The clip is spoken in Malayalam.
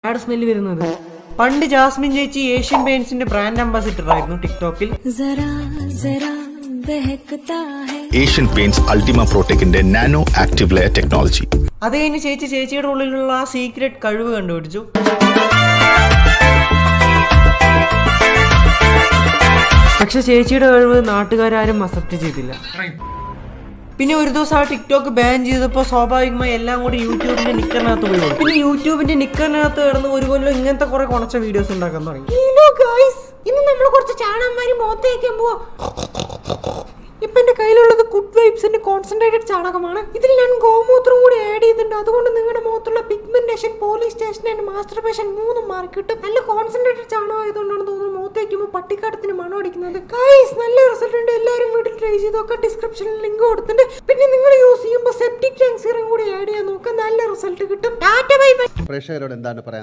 ബാഡ് സ്മെല്ല് വരുന്നത്. പണ്ട് ജാസ്മിൻ ചേച്ചി ഏഷ്യൻ പെയിന്റ്സിന്റെ ബ്രാൻഡ് അംബാസിഡർ ആയിരുന്നു ടിക്ടോക്കിൽ. ഏഷ്യൻ പെയിന്റ്സ് അൾട്ടിമ പ്രോടെക്കിന്റെ നാനോ ആക്റ്റീവ് ലെയർ ടെക്നോളജി. അത് കഴിഞ്ഞ് ചേച്ചിയുടെ ഉള്ളിലുള്ള ആ സീക്രട്ട് കഴിവ് കണ്ടുപിടിച്ചു. പക്ഷെ ചേച്ചിയുടെ കഴിവ് നാട്ടുകാരും അക്സെപ്റ്റ് ചെയ്തില്ല. പിന്നെ ഒരു ദിവസം ആ ടിക്ടോക്ക് ബാൻ ചെയ്തപ്പോൾ സ്വാഭാവികമായി എല്ലാം കൂടി യൂട്യൂബിന്റെ നിക്കറിനകത്ത് പോയി. പിന്നെ യൂട്യൂബിന്റെ നിക്കറിനകത്ത് കിടന്ന് ഒരു കൊല്ലം ഇങ്ങനത്തെ കുറെ കുറച്ച വീഡിയോസ് ഉണ്ടാക്കാൻ തുടങ്ങി. ഇന്ന് നമ്മൾ കുറച്ച് ചാണകന്മാര് മുഖത്തേക്കാൻ പോവാ. ഇപ്പൊ എന്റെ കയ്യിലുള്ളത് ഗുഡ് വൈബ്സിന്റെ കോൺസെൻട്രേറ്റഡ് ചാണകമാണ്. ഇതിൽ ഞാൻ ഗോമൂത്രം കൂടി ആഡ് ചെയ്തിട്ടുണ്ട്. അതുകൊണ്ട് നിങ്ങളുടെ മുഖത്തുള്ള പിഗ്മെന്റേഷൻ, പോളിസ്റ്റേഷൻ ആൻഡ് മാസ്റ്റർബേഷൻ 3 മാർക്ക് കിട്ടും. നല്ല കോൺസെൻട്രേറ്റഡ് ചാണകം ആയതുകൊണ്ടാണ് തോന്നുന്നു മുഖത്ത് വയ്ക്കുമ്പോൾ പട്ടിക്കാട്ടത്തിന് മണം അടിക്കുന്നത്. ഗൈസ്, നല്ല റിസൾട്ട് ഉണ്ട്. എല്ലാവരും വീട്ടിൽ ട്രൈ ചെയ്തൊക്കെ. ഡിസ്ക്രിപ്ഷനിൽ ലിങ്ക് കൊടുത്തിട്ടുണ്ട്. പിന്നെ നിങ്ങൾ യൂസ് ചെയ്യുമ്പോൾ സെപ്റ്റിക് ടാങ്ക് സീറം കൂടി ആഡ് ചെയ്യാൻ നോക്കുക. നല്ല റിസൾട്ട് കിട്ടും. Tata bye bye. പ്രേക്ഷകരോട് എന്താണ് പറയാൻ?